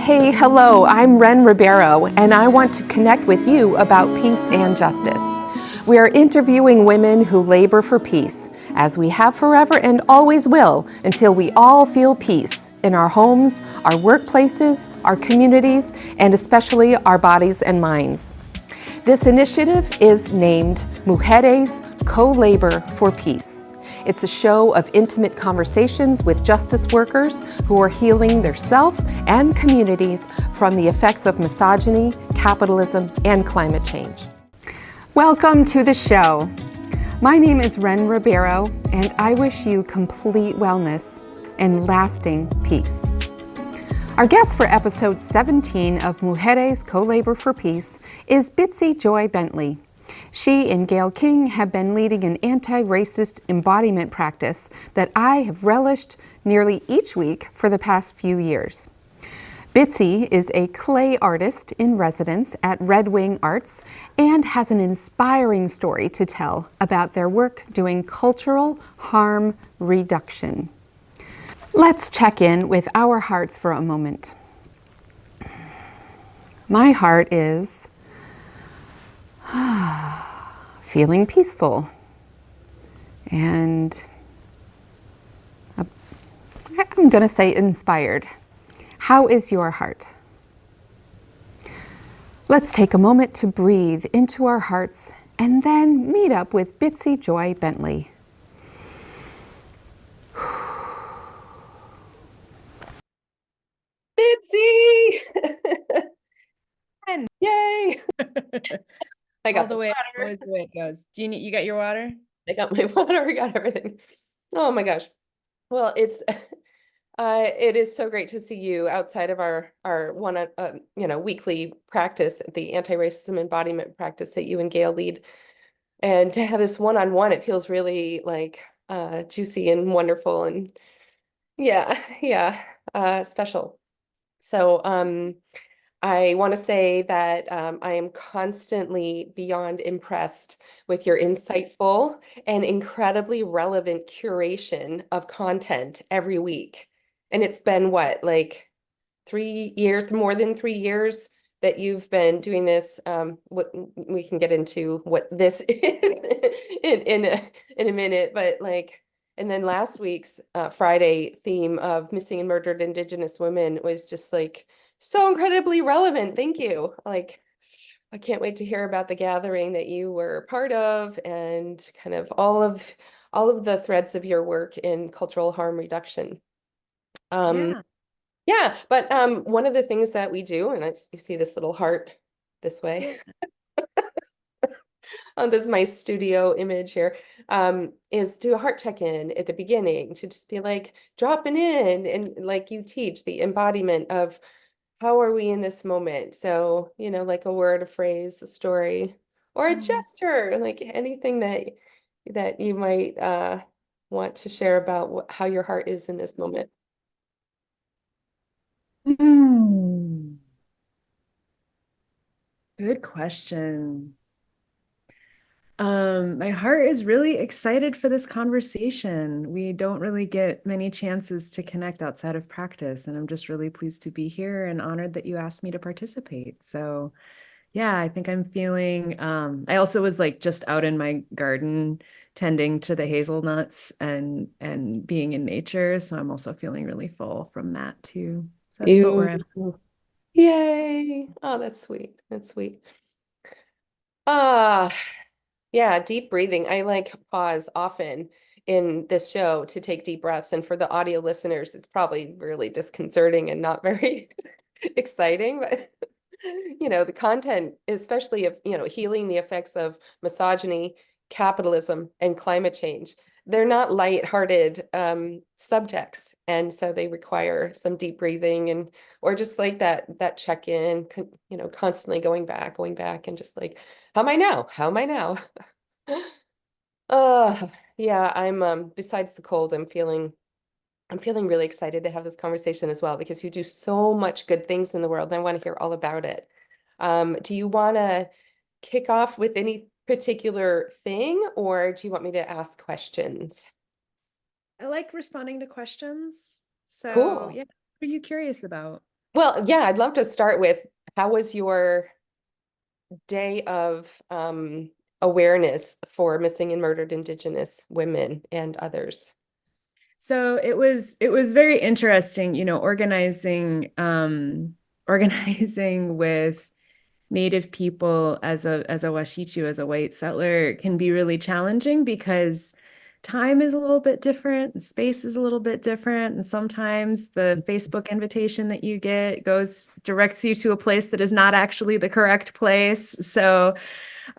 Hey, hello, I'm Ren Ribeiro, and I want to connect with you about peace and justice. We are interviewing women who labor for peace, as we have forever and always will, until we all feel peace in our homes, our workplaces, our communities, and especially our bodies and minds. This initiative is named Mujéres Co-Labor for Peace. It's a show of intimate conversations with justice workers who are healing their self and communities from the effects of misogyny, capitalism, and climate change. Welcome to the show. My name is Ren Ribeiro, and I wish you complete wellness and lasting peace. Our guest for episode 17 of Mujéres Co-Labor for Peace is Bitsy Joy Bentley. She and Gail King have been leading an anti-racist embodiment practice that I have relished nearly each week for the past few years. Bitsy is a clay artist in residence at Red Wing Arts and has an inspiring story to tell about their work doing cultural harm reduction. Let's check in with our hearts for a moment. My heart is feeling peaceful and I'm going to say inspired. How is your heart? Let's take a moment to breathe into our hearts and then meet up with Bitsy Joy Bentley. Bitsy! Yay! I got all the way, water. always the way it goes. You got your water? I got my water, I got everything. Oh my gosh. Well, it is so great to see you outside of our one weekly practice, the anti-racism embodiment practice that you and Gail lead. And to have this one-on-one, it feels really like juicy and wonderful and special. So I want to say that I am constantly beyond impressed with your insightful and incredibly relevant curation of content every week. And it's been what, like 3 years, more than 3 years that you've been doing this. What we can get into what this is in a minute, but like, and then last week's Friday theme of missing and murdered Indigenous women was just like so incredibly relevant. Thank you. Like, I can't wait to hear about the gathering that you were a part of and kind of all of the threads of your work in cultural harm reduction. Yeah, but one of the things that we do, and you see this little heart this way on this my studio image here, is do a heart check-in at the beginning to just be like dropping in and like you teach the embodiment of how are we in this moment? So, like a word, a phrase, a story, or a gesture, like anything that you might want to share about how your heart is in this moment. Good question. My heart is really excited for this conversation. We don't really get many chances to connect outside of practice, and I'm just really pleased to be here and honored that you asked me to participate. So, yeah, I think I'm feeling, I also was like just out in my garden tending to the hazelnuts and being in nature. So I'm also feeling really full from that too. So that's about where I'm. Yay. Oh, that's sweet. That's sweet. Ah, yeah, deep breathing. I like pause often in this show to take deep breaths. And for the audio listeners, it's probably really disconcerting and not very exciting, but the content, especially of, healing the effects of misogyny, capitalism, and climate change. They're not lighthearted subjects, and so they require some deep breathing and or just like that check-in, constantly going back, and just like, how am I now? How am I now? Yeah, I'm besides the cold, I'm feeling really excited to have this conversation as well because you do so much good things in the world and I want to hear all about it. Do you want to kick off with any particular thing or do you want me to ask questions? I like responding to questions. So, Cool. yeah, what are you curious about? Well, yeah, I'd love to start with how was your day of awareness for missing and murdered Indigenous women and others? So it was very interesting, organizing with Native people as a Wasicu, as a white settler, can be really challenging because time is a little bit different, and space is a little bit different, and sometimes the Facebook invitation that you get goes directs you to a place that is not actually the correct place. So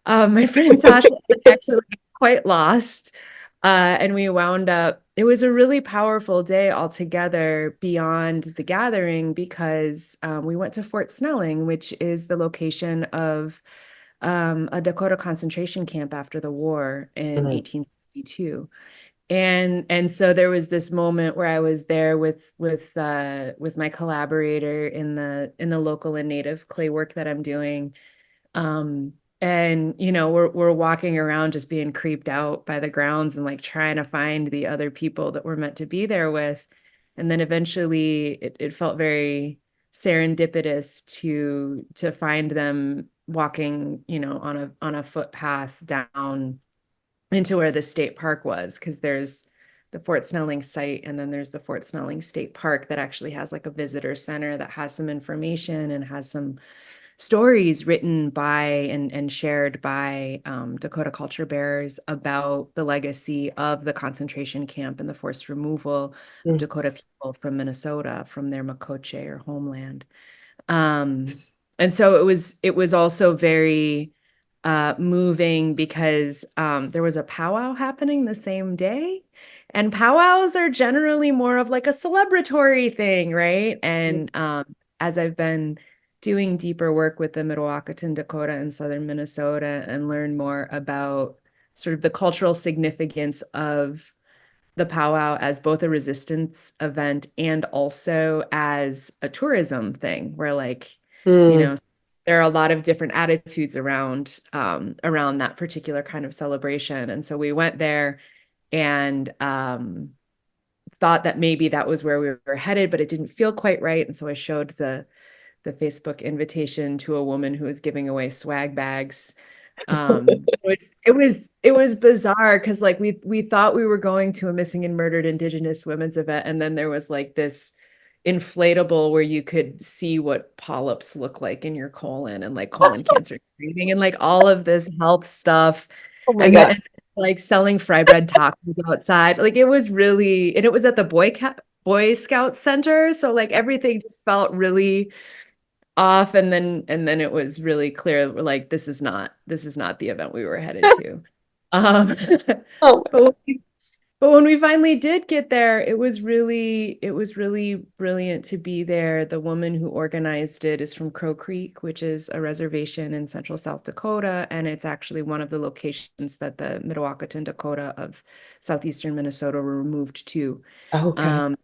my friend Tasha and I actually got quite lost. And we wound up, it was a really powerful day altogether beyond the gathering because we went to Fort Snelling, which is the location of a Dakota concentration camp after the war in Mhm. 1862. And so there was this moment where I was there with my collaborator in the local and native clay work that I'm doing. um, and we're walking around just being creeped out by the grounds and like trying to find the other people that we're meant to be there with. And then eventually it felt very serendipitous to find them walking, on a footpath down into where the state park was, because there's the Fort Snelling site and then there's the Fort Snelling State Park that actually has like a visitor center that has some information and has some stories written by and shared by Dakota culture bearers about the legacy of the concentration camp and the forced removal of Mm. Dakota people from Minnesota, from their Makoche or homeland. Um, and so it was also very moving because there was a powwow happening the same day. And powwows are generally more of like a celebratory thing, right? And as I've been doing deeper work with the Mdewakanton Dakota in southern Minnesota and learn more about sort of the cultural significance of the powwow as both a resistance event and also as a tourism thing, where like, you Mm. know, there are a lot of different attitudes around that particular kind of celebration. And so we went there and thought that maybe that was where we were headed, but it didn't feel quite right. And so I showed the Facebook invitation to a woman who was giving away swag bags. It was bizarre because like we thought we were going to a missing and murdered Indigenous women's event, and then there was like this inflatable where you could see what polyps look like in your colon and like colon cancer screening and like all of this health stuff, Oh my and God. then like selling fry bread tacos outside. Like it was really, and it was at the Boy Scout Center, so like everything just felt really off. And then it was really clear like this is not the event we were headed to. um Oh my God. but when we finally did get there, it was really brilliant to be there. The woman who organized it is from Crow Creek, which is a reservation in central South Dakota, and it's actually one of the locations that the Mdewakanton Dakota of southeastern Minnesota were moved to. Okay. um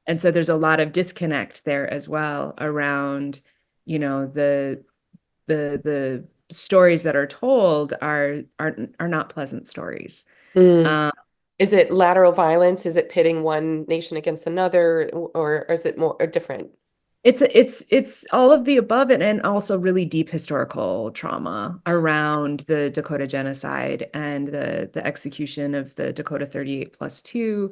and so there's a lot of disconnect there as well around, the stories that are told are not pleasant stories. Mm. Um, Is it lateral violence? Is it pitting one nation against another, or is it more or different? it's all of the above, and also really deep historical trauma around the Dakota genocide and the execution of the Dakota 38 plus 2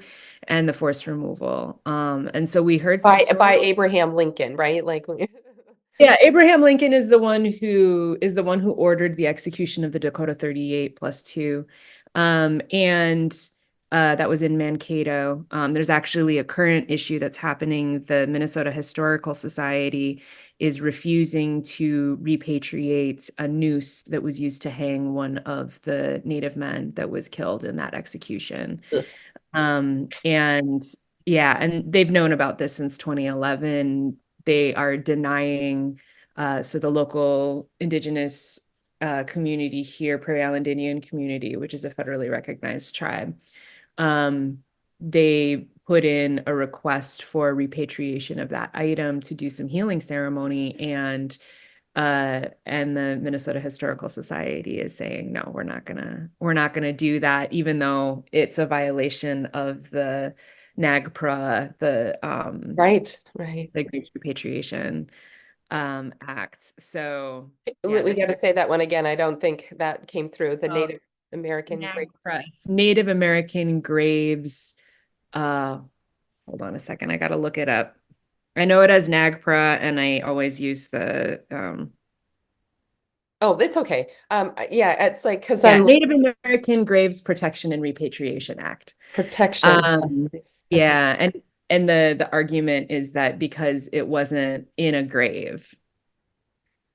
and the forced removal. And so we heard some By stories. Abraham Lincoln, right? Like, Yeah, Abraham Lincoln is the one who ordered the execution of the Dakota 38 plus 2. And that was in Mankato. There's actually a current issue that's happening. The Minnesota Historical Society is refusing to repatriate a noose that was used to hang one of the Native men that was killed in that execution. And yeah, and they've known about this since 2011. They are denying, so the local indigenous community here, Prairie Island Indian community, which is a federally recognized tribe, um, they put in a request for repatriation of that item to do some healing ceremony, and the Minnesota Historical Society is saying, no, we're not gonna do that, even though it's a violation of NAGPRA, Right, right. the Great Repatriation Act. So yeah, We got to say that one again. I don't think that came through. The oh, Native American graves. NAGPRA, it's Native American Graves. Uh, Hold on a second, I gotta look it up. I know it as NAGPRA, and I always use the Oh, it's okay. Yeah, it's like because yeah, I'm Native American Graves Protection and Repatriation Act. protection. Um, Okay. yeah, and the argument is that because it wasn't in a grave,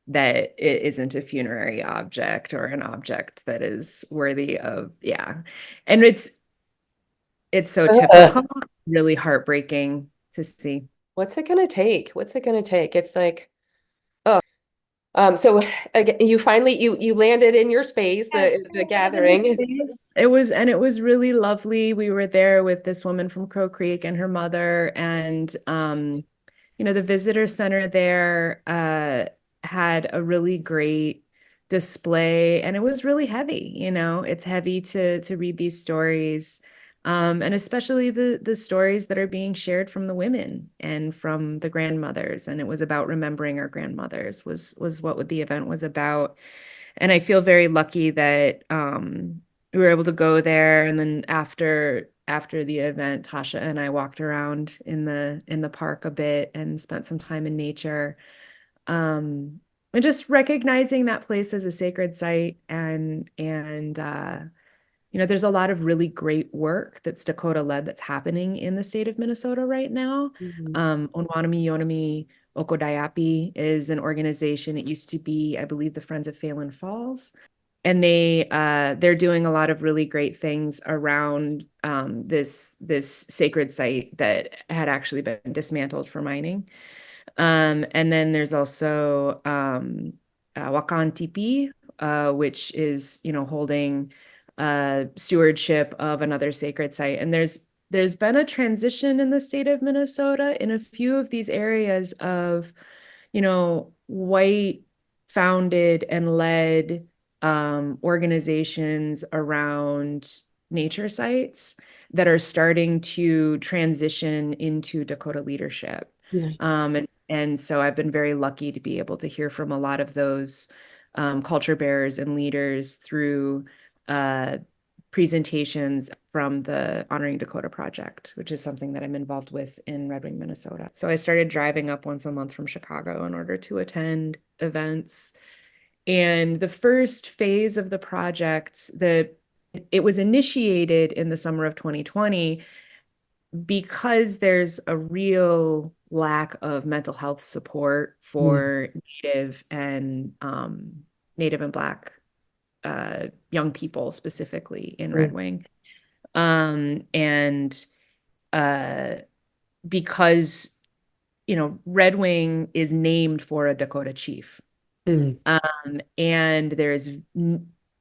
that it isn't a funerary object or an object that is worthy of, yeah. And it's so typical, really heartbreaking to see. What's it gonna take? What's it gonna take? It's like, oh, so again, you finally you landed in your space, Yeah, the in the gathering. space. It was really lovely. We were there with this woman from Crow Creek and her mother, and the visitor center there had a really great display, and it was really heavy. It's heavy to read these stories, and especially the stories that are being shared from the women and from the grandmothers. And it was about remembering our grandmothers was what the event was about. And I feel very lucky that we were able to go there. And then after the event, Tasha and I walked around in the park a bit and spent some time in nature. And just recognizing that place as a sacred site, and there's a lot of really great work that's Dakota led that's happening in the state of Minnesota right now. Mhm. Onwanami Yonami Okodayapi is an organization. It used to be, I believe, the Friends of Phelan Falls. And they're doing a lot of really great things around this sacred site that had actually been dismantled for mining. And then there's also Wakan Tipi, which is, holding stewardship of another sacred site. And there's been a transition in the state of Minnesota in a few of these areas of, white founded and led organizations around nature sites that are starting to transition into Dakota leadership. Nice. And so I've been very lucky to be able to hear from a lot of those culture bearers and leaders through uh, presentations from the Honoring Dakota Project, which is something that I'm involved with in Red Wing, Minnesota. So I started driving up once a month from Chicago in order to attend events. And the first phase of the project, it was initiated in the summer of 2020 because there's a real lack of mental health support Mm. for Native and Black young people, specifically in Red Mm. Wing. And uh, because, Red Wing is named for a Dakota chief. Mm. And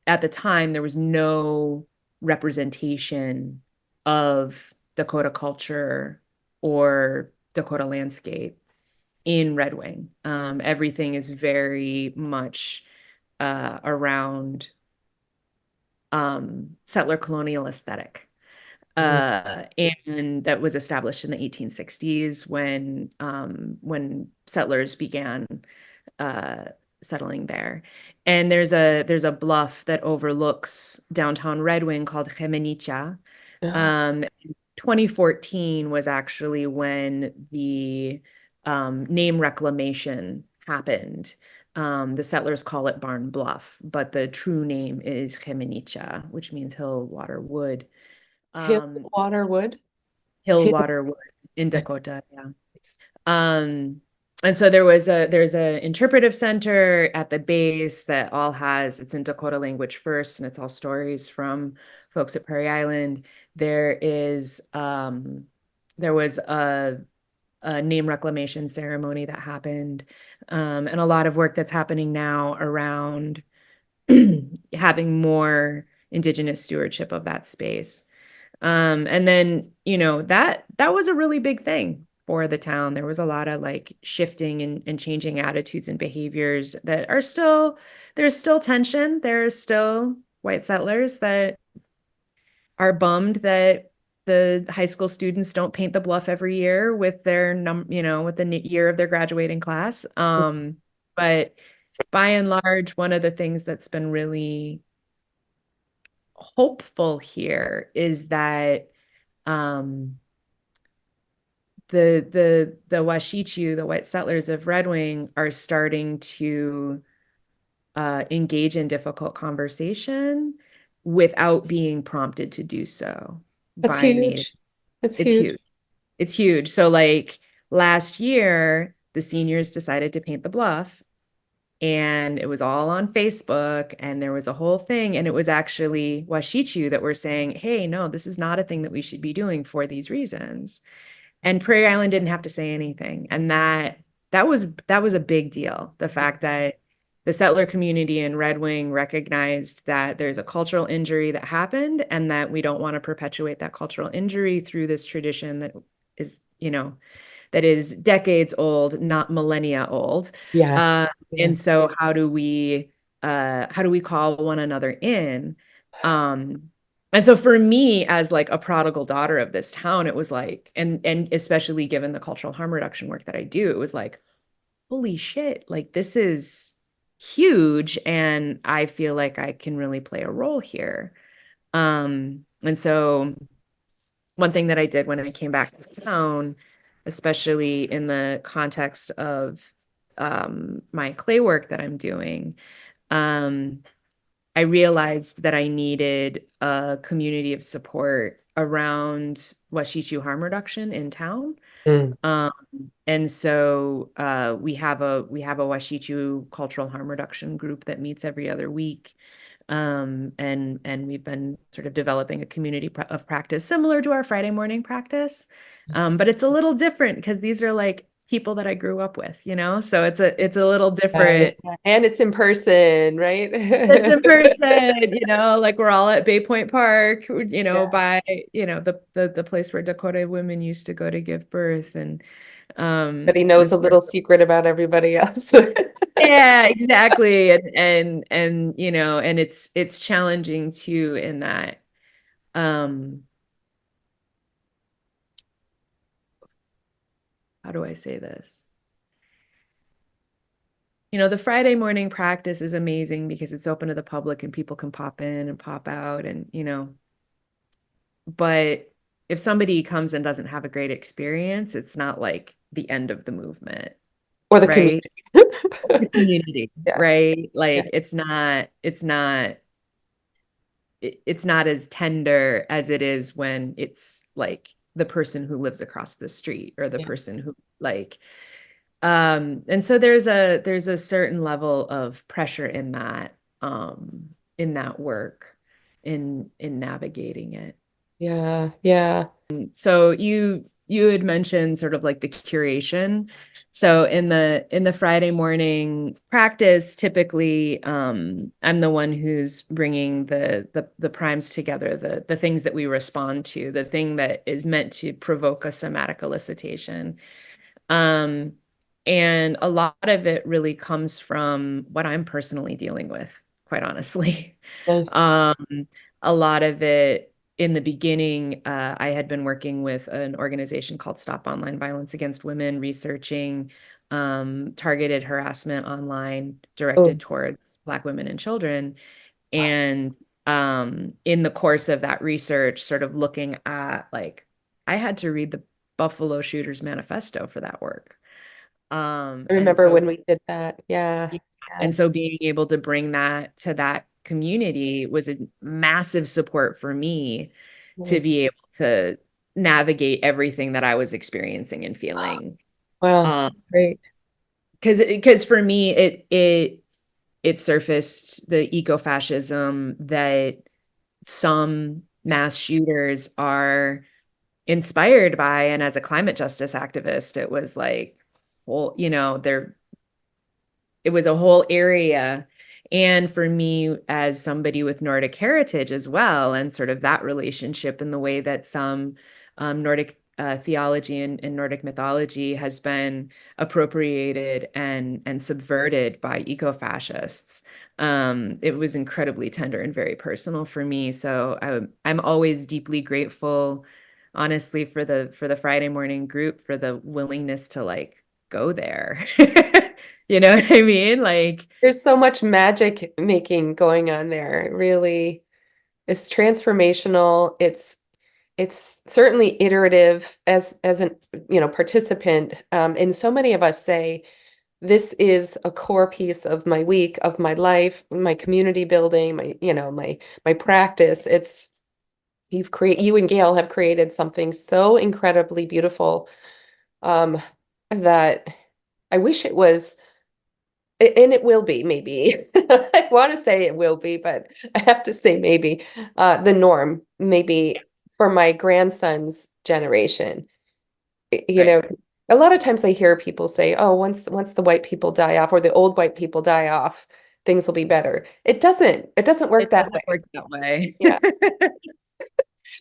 at the time, there was no representation of Dakota culture or Dakota landscape in Red Wing. Everything is very much around settler colonial aesthetic. Mm. And that was established in the 1860s when settlers began uh, settling there. And there's a bluff that overlooks downtown Red Wing called Gemenicha. Ah, 2014 was actually when the name reclamation happened. The settlers call it Barn Bluff, but the true name is Gemenicha, which means hill, water, wood. Hill Um, water wood. Hill, Hill. water, wood in Dakota. Yeah. Um, and so there's a interpretive center at the base that all has, it's in Dakota language first, and it's all stories from folks at Prairie Island. There was a name reclamation ceremony that happened, and a lot of work that's happening now around having more Indigenous stewardship of that space. And then, that was a really big thing for the town. There was a lot of like shifting and changing attitudes and behaviors that there's still tension. There's still white settlers that are bummed that the high school students don't paint the bluff every year with their with the year of their graduating class. But by and large, one of the things that's been really hopeful here is that um, the Wasicu, the white settlers of Red Wing, are starting to engage in difficult conversation without being prompted to do so That's by Native. huge. That's It's huge. huge. It's huge. So like last year, the seniors decided to paint the bluff, and it was all on Facebook, and there was a whole thing, and it was actually Wasichu that were saying, hey, no, this is not a thing that we should be doing for these reasons. And Prairie Island didn't have to say anything. And that was a big deal. The fact that the settler community in Red Wing recognized that there's a cultural injury that happened, and that we don't want to perpetuate that cultural injury through this tradition that is, that is decades old, not millennia old. Yeah. Uh, Yeah. and so how do we call one another in? And so for me, as like a prodigal daughter of this town, it was like, and especially given the cultural harm reduction work that I do, it was like, holy shit, like this is huge, and I feel like I can really play a role here. And so one thing that I did when I came back to town, especially in the context of my clay work that I'm doing, um, I realized that I needed a community of support around Wasichu harm reduction in town. Mm. Um, and so we have a Wasichu cultural harm reduction group that meets every other week. And we've been sort of developing a community of practice similar to our Friday morning practice. But it's a little different because these are like people that I grew up with, so it's a little different. And it's in person, right? It's in person, like we're all at Bay Point Park, Yeah. by, the place where Dakota women used to go to give birth. And But he knows a little secret about everybody else. yeah, exactly. And it's challenging too in that, how do I say this? The Friday morning practice is amazing because it's open to the public and people can pop in and pop out, and but if somebody comes and doesn't have a great experience, it's not like the end of the movement, Or the right? community. The community, Yeah. right? Like Yeah. it's not as tender as it is when it's like the person who lives across the street, or the Yeah. person who like and so there's a certain level of pressure in that work, in navigating it. Yeah. Yeah. So you had mentioned sort of like the curation. So in the Friday morning practice, typically I'm the one who's bringing the primes together, the things that we respond to, the thing that is meant to provoke a somatic elicitation. Um, and a lot of it really comes from what I'm personally dealing with, quite honestly. Nice. Um, a lot of it in the beginning, I had been working with an organization called Stop Online Violence Against Women, researching targeted harassment online Oh, directed towards Black women and children. And in the course of that research, sort of looking at like, I had to read the Buffalo Shooters Manifesto for that work. I And remember so when we did that. Yeah. Yeah. and so being able to bring that to that community was a massive support for me to Nice. be able to navigate everything that I was experiencing and feeling. Wow. Um, That's great. because for me it surfaced the eco-fascism that some mass shooters are inspired by, and as a climate justice activist, it was like, well, it was a whole area. And for me, as somebody with Nordic heritage as well, and sort of that relationship in the way that some Nordic theology and Nordic mythology has been appropriated and subverted by eco-fascists, it was incredibly tender and very personal for me. So I'm always deeply grateful honestly for the Friday morning group for the willingness to like go there. You know what I mean? Like, There's so much magic making going on there. It really, it's transformational. It's certainly iterative as an participant. And so many of us say this is a core piece of my week, of my life, my community building, my practice. It's you and Gail have created something so incredibly beautiful, um, that I wish it was, and it will be maybe. I want to say it will be, but I have to say maybe, the norm, maybe for my grandson's generation. You right. know, a lot of times I hear people say, "Oh, once the white people die off, or the old white people die off, things will be better." It doesn't. It doesn't work It that doesn't way. work that way. Yeah,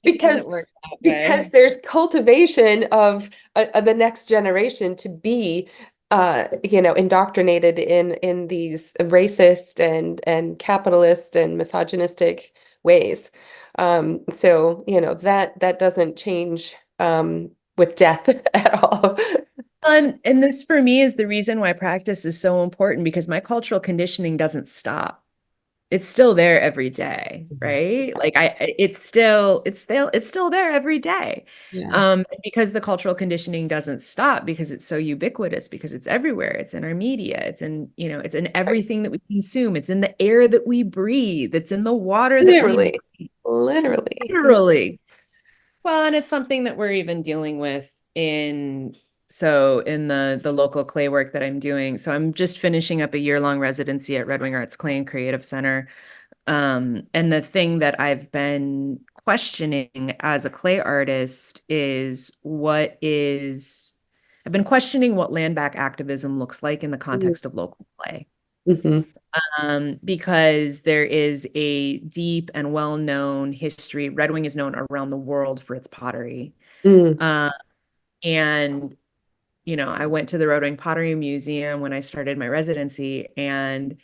It doesn't because work that because way. there's cultivation of the next generation to be indoctrinated in these racist and capitalist and misogynistic ways. So that doesn't change with death at all. And this for me is the reason why practice is so important because my cultural conditioning doesn't stop. It's still there every day, right? Like it's still there every day. Yeah. Because the cultural conditioning doesn't stop because it's so ubiquitous, because it's everywhere. It's in our media, it's in Right. everything that we consume, it's in the air that we breathe, it's in the water that we Literally, literally. Yeah. literally. Well, and it's something that we're even dealing with in the local clay work that I'm doing. So I'm just finishing up a year-long residency at Red Wing Arts Clay and Creative Center. And the thing that I've been questioning as a clay artist is I've been questioning what land back activism looks like in the context of local clay. Mm-hmm. Because there is a deep and well-known history. Red Wing is known around the world for its pottery. Mm. Uh, and, I went to the Red Wing Pottery Museum when I started my residency and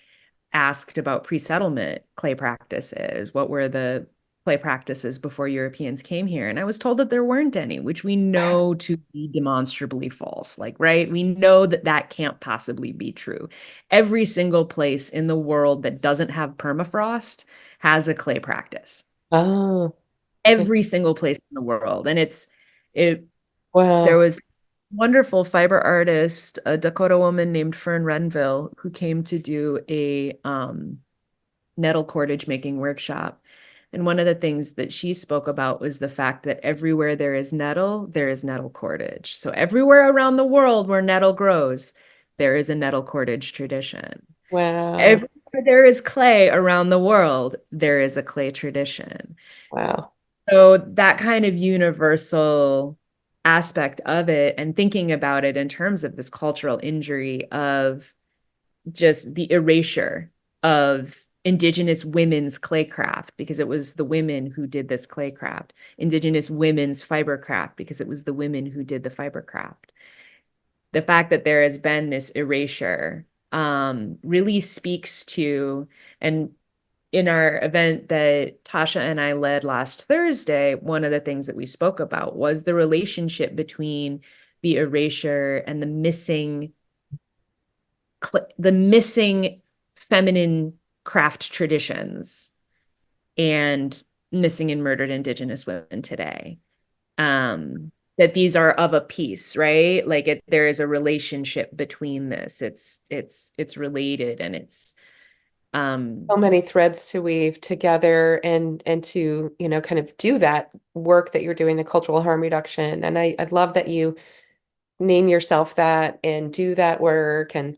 asked about pre-settlement clay practices. What were the clay practices before Europeans came here? And I was told that there weren't any, which we know to be demonstrably false. Like, right? We know that that can't possibly be true. Every single place in the world that doesn't have permafrost has a clay practice. Oh, okay. Every single place in the world. And it there Wow. was wonderful fiber artist, a Dakota woman named Fern Renville, who came to do a nettle cordage making workshop. And one of the things that she spoke about was the fact that everywhere there is nettle cordage. So everywhere around the world where nettle grows, there is a nettle cordage tradition. Wow. Everywhere there is clay around the world, there is a clay tradition. Wow. So that kind of universal aspect of it and thinking about it in terms of this cultural injury of just the erasure of Indigenous women's clay craft because it was the women who did this clay craft, Indigenous women's fiber craft because it was the women who did the fiber craft. The fact that there has been this erasure really speaks to, and in our event that Tasha and I led last Thursday, one of the things that we spoke about was the relationship between the erasure and the missing feminine craft traditions and missing and murdered Indigenous women today. That these are of a piece, right? Like there is a relationship between this. It's related and it's So many threads to weave together and to, kind of do that work that you're doing, the cultural harm reduction. And I love that you name yourself that and do that work. And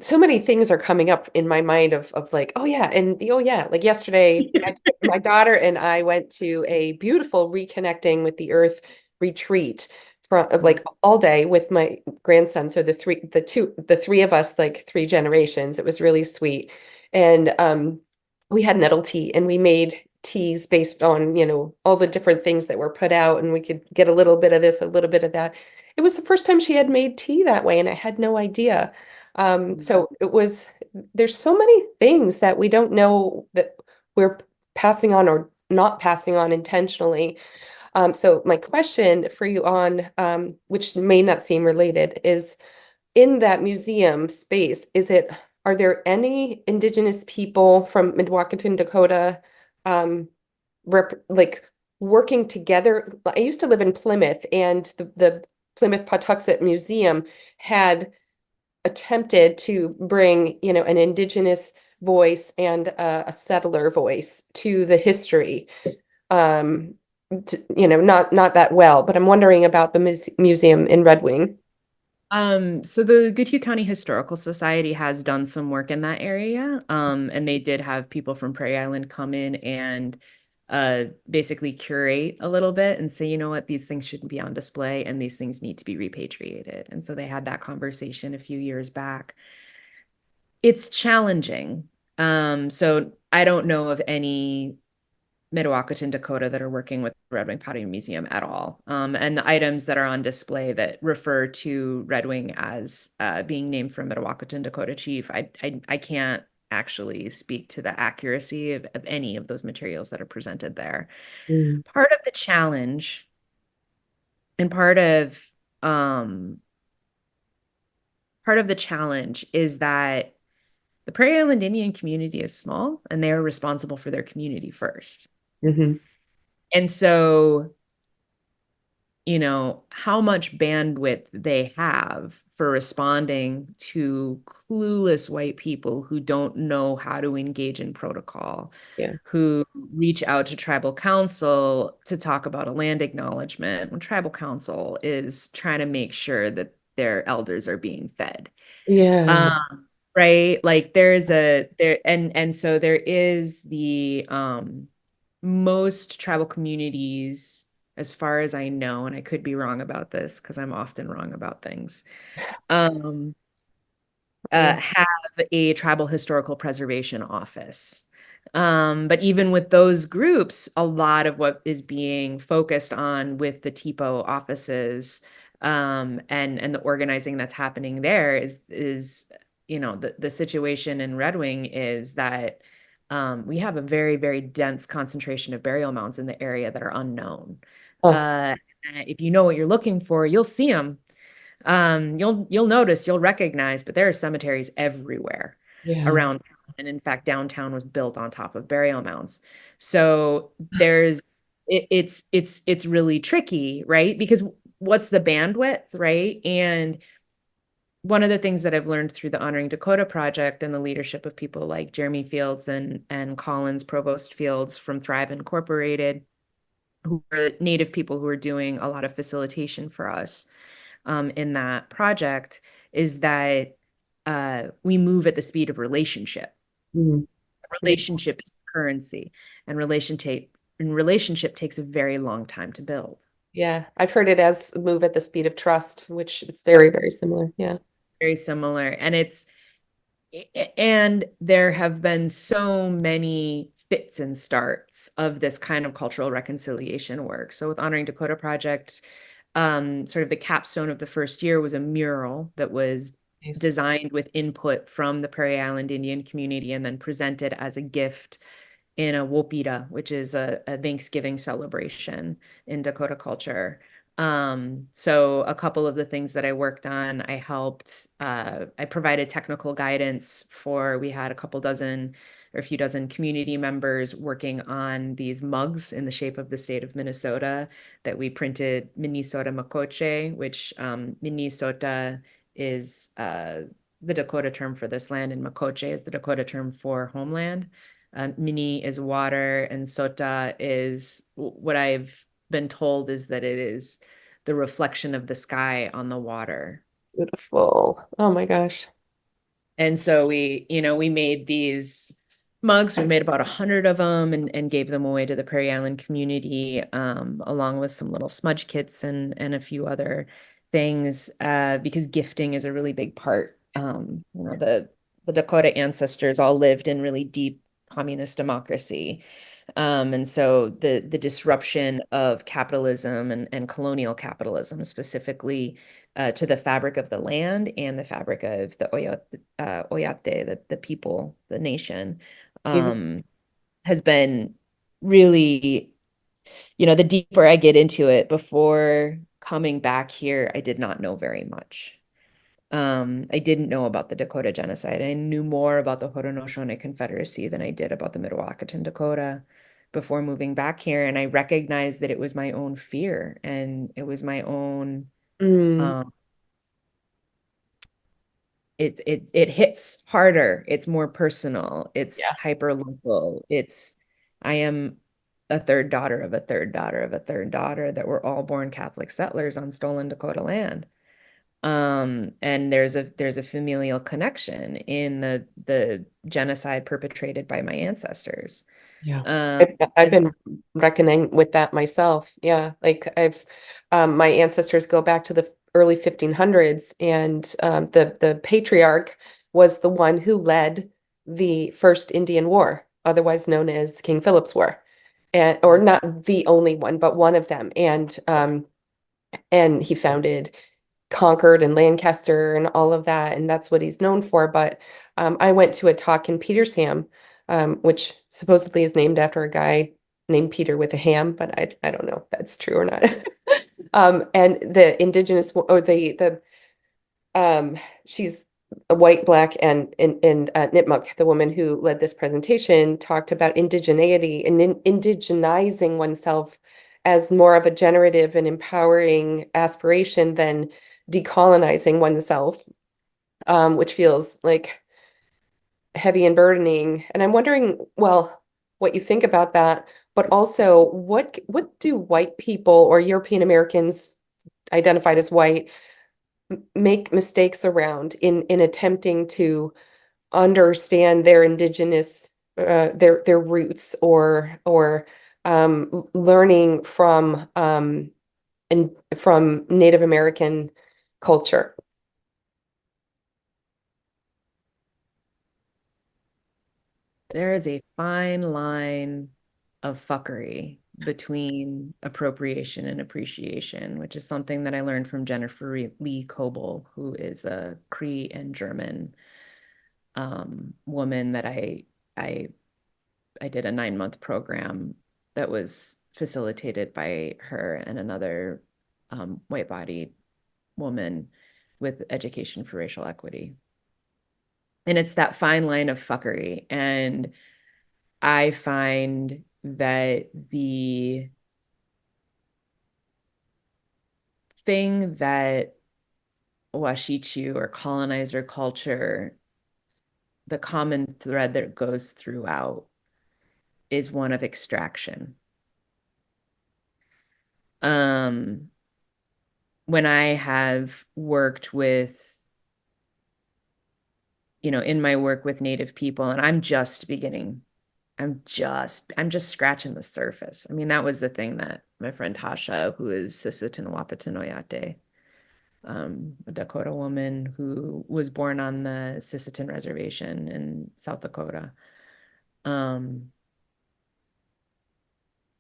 so many things are coming up in my mind of like, oh yeah, and oh yeah, like yesterday, my daughter and I went to a beautiful reconnecting with the earth retreat from like all day with my grandson. So the three of us, like three generations. It was really sweet. And we had nettle tea and we made teas based on, all the different things that were put out, and we could get a little bit of this, a little bit of that. It was the first time she had made tea that way, and I had no idea. So there's so many things that we don't know that we're passing on or not passing on intentionally. So my question for you on, which may not seem related, is in that museum space, are there any Indigenous people from Mdewakanton Dakota, um, like working together? I used to live in Plymouth, and the Plymouth Patuxet Museum had attempted to bring, an Indigenous voice and a settler voice to the history. Um, not that well, but I'm wondering about the museum in Red Wing. So the Goodhue County Historical Society has done some work in that area. And they did have people from Prairie Island come in and basically curate a little bit and say, you know what, these things shouldn't be on display and these things need to be repatriated. And so they had that conversation a few years back. It's challenging. So I don't know of any Mdewakanton Dakota that are working with Red Wing Pottery Museum at all. And the items that are on display that refer to Red Wing as being named for Mdewakanton Dakota chief, I can't actually speak to the accuracy of any of those materials that are presented there. Mm. Part of the challenge and um, part of the challenge is that the Prairie Island Indian community is small and they are responsible for their community first. Mhm. And so, how much bandwidth they have for responding to clueless white people who don't know how to engage in protocol, Yeah. who reach out to tribal council to talk about a land acknowledgement when tribal council is trying to make sure that their elders are being fed. Yeah. Right? Like and so there is the most tribal communities, as far as I know, and I could be wrong about this because I'm often wrong about things, um, Yeah. have a tribal historical preservation office. But even with those groups, a lot of what is being focused on with the TPO offices, and the organizing that's happening there is the situation in Red Wing is that we have a very, very dense concentration of burial mounds in the area that are unknown. Oh, Uh, if you know what you're looking for, you'll see them. You'll notice, you'll recognize, but there are cemeteries everywhere yeah. around town. And in fact, downtown was built on top of burial mounds. So it's really tricky, right? Because what's the bandwidth, right? And one of the things that I've learned through the Honoring Dakota project and the leadership of people like Jeremy Fields and Collins Provost Fields from Thrive Incorporated, who are Native people who are doing a lot of facilitation for us in that project, is that we move at the speed of relationship. Mm. Yeah. Relationship is currency, and relationship takes a very long time to build. Yeah. I've heard it as move at the speed of trust, which is very, very similar. Yeah. Very similar, and there have been so many fits and starts of this kind of cultural reconciliation work. So with Honoring Dakota Project, sort of the capstone of the first year was a mural that was Nice. designed with input from the Prairie Island Indian community and then presented as a gift in a wopita, which is a Thanksgiving celebration in Dakota culture. So a couple of the things that I worked on, I provided technical guidance for, we had a couple dozen or a few dozen community members working on these mugs in the shape of the state of Minnesota that we printed Minnesota Makoche, which Minnesota is the Dakota term for this land, and Makoche is the Dakota term for homeland. Mini is water, and Sota is what I've been told is that it is the reflection of the sky on the water. Beautiful. Oh my gosh. And so we made these mugs. We made about 100 of them and gave them away to the Prairie Island community, along with some little smudge kits and a few other things, because gifting is a really big part. The Dakota ancestors all lived in really deep communist democracy. And so the disruption of capitalism and colonial capitalism, specifically to the fabric of the land and the fabric of the Oyate, the people, the nation, You- has been really the deeper I get into it, before coming back here, I did not know very much. I didn't know about the Dakota genocide. I knew more about the Haudenosaunee Confederacy than I did about the Mdewakanton Dakota before moving back here. And I recognized that it was my own fear and it was my own, Mm, um, it hits harder. It's more personal. It's yeah. hyper local. I am a third daughter of a third daughter of a third daughter that were all born Catholic settlers on stolen Dakota land. And there's a familial connection in the genocide perpetrated by my ancestors. Yeah. I've And been reckoning with that myself. Yeah, like my ancestors go back to the early 1500s, and the patriarch was the one who led the first Indian War, otherwise known as King Philip's War, and or not the only one, but one of them. And he founded Concord and Lancaster and all of that, and that's what he's known for. But I went to a talk in Petersham, which supposedly is named after a guy named Peter with a ham, but I don't know if that's true or not. And the indigenous or the she's a white, black, and Nipmuc, the woman who led this presentation, talked about indigeneity and indigenizing oneself as more of a generative and empowering aspiration than decolonizing oneself, which feels like heavy and burdening. And I'm wondering, well, what you think about that, but also what do white people or European Americans identified as white make mistakes around in attempting to understand their indigenous their roots or learning from Native American culture. there is a fine line of fuckery between appropriation and appreciation, which is something that I learned from Jennifer Lee Coble, who is a Cree and German woman that I I did a 9-month program that was facilitated by her and another white-bodied woman with Education for Racial Equity. And it's that fine line of fuckery. And I find that the thing that Wasicu or colonizer culture, the common thread that goes throughout is one of extraction. Um, when I have worked with, in my work with Native people, and I'm just beginning, I'm just scratching the surface. I mean, that was the thing that my friend Tasha, who is Sisseton Wapatinoyate, a Dakota woman who was born on the Sisseton Reservation in South Dakota.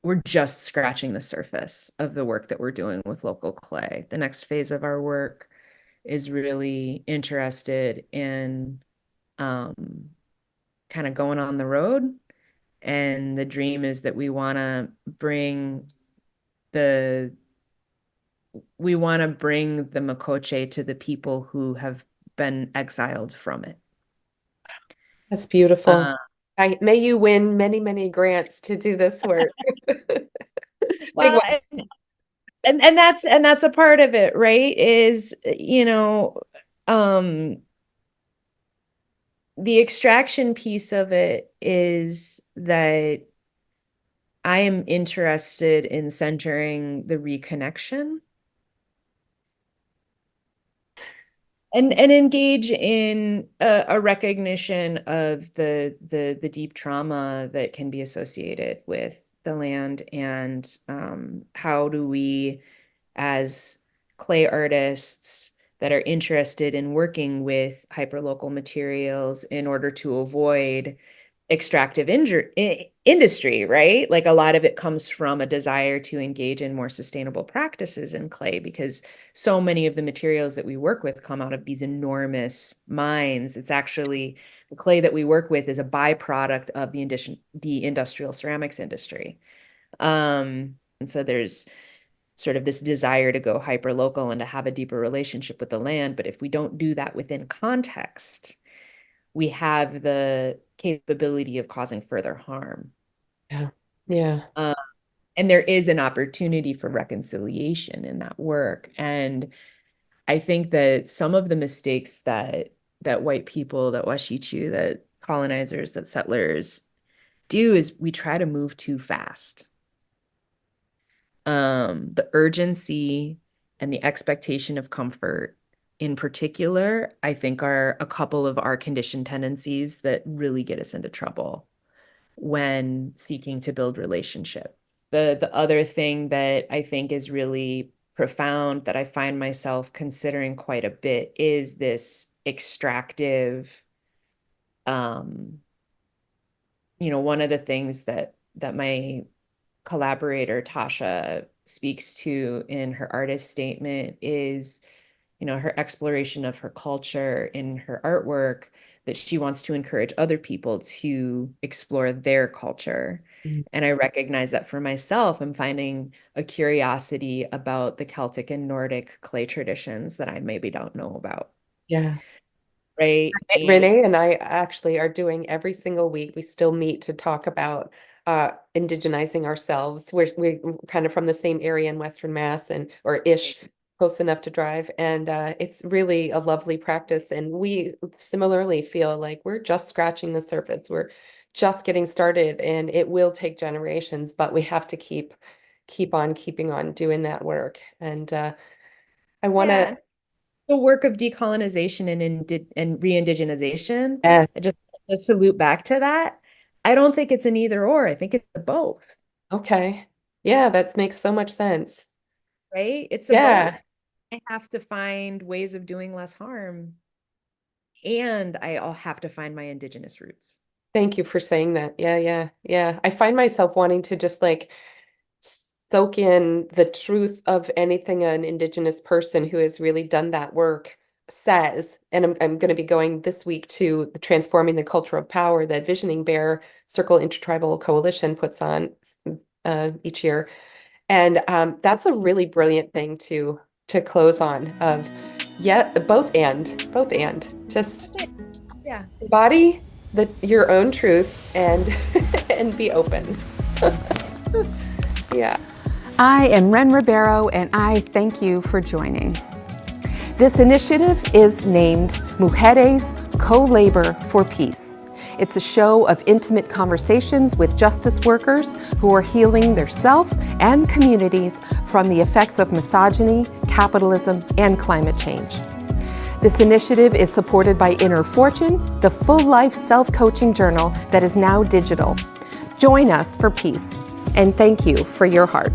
We're just scratching the surface of the work that we're doing with local clay. The next phase of our work is really interested in kind of going on the road. And the dream is that we want to bring the Makoche to the people who have been exiled from it. That's beautiful. Uh, May you win many, many grants to do this work. Big well, one. and that's a part of it, right? Is the extraction piece of it is that I am interested in centering the reconnection and engage in a recognition of the deep trauma that can be associated with the land, and how do we, as clay artists that are interested in working with hyperlocal materials in order to avoid extractive industry, right? Like a lot of it comes from a desire to engage in more sustainable practices in clay, because so many of the materials that we work with come out of these enormous mines. It's actually the clay that we work with is a byproduct of the industrial ceramics industry. And so there's sort of this desire to go hyper local and to have a deeper relationship with the land. But if we don't do that within context, we have the capability of causing further harm. Yeah. Yeah. And there is an opportunity for reconciliation in that work. And I think that some of the mistakes that white people, that Wasicu, that colonizers, that settlers do is we try to move too fast. The urgency and the expectation of comfort in particular, I think, are a couple of our conditioned tendencies that really get us into trouble when seeking to build relationship. The other thing that I think is really profound that I find myself considering quite a bit is this extractive, one of the things that my collaborator Tasha speaks to in her artist statement is, her exploration of her culture in her artwork, that she wants to encourage other people to explore their culture. And I recognize that for myself, I'm finding a curiosity about the Celtic and Nordic clay traditions that I maybe don't know about. Yeah. Right. Renee and I actually are doing every single week. We still meet to talk about indigenizing ourselves. We're kind of from the same area in Western Mass or ish, close enough to drive. And it's really a lovely practice. And we similarly feel like we're just scratching the surface. We're just getting started, and it will take generations, but we have to keep on keeping on doing that work. And I want to. The work of decolonization and re-indigenization, Yes. just to loop back to that, I don't think it's an either or. I think it's a both. Okay. Yeah, that makes so much sense. Right? It's a both. I have to find ways of doing less harm, and I'll have to find my indigenous roots. Thank you for saying that. Yeah. I find myself wanting to just like soak in the truth of anything an indigenous person who has really done that work says. And I'm going to be going this week to the Transforming the Culture of Power that Visioning Bear Circle Intertribal Coalition puts on each year. And that's a really brilliant thing to close on of, both and just embody your own truth and and be open. Yeah. I am Ren Ribeiro, and I thank you for joining. This initiative is named Mujéres Co-Labor for Peace. It's a show of intimate conversations with justice workers who are healing their self and communities from the effects of misogyny, capitalism, and climate change. This initiative is supported by Inner Fortune, the full-life self-coaching journal that is now digital. Join us for peace, and thank you for your heart.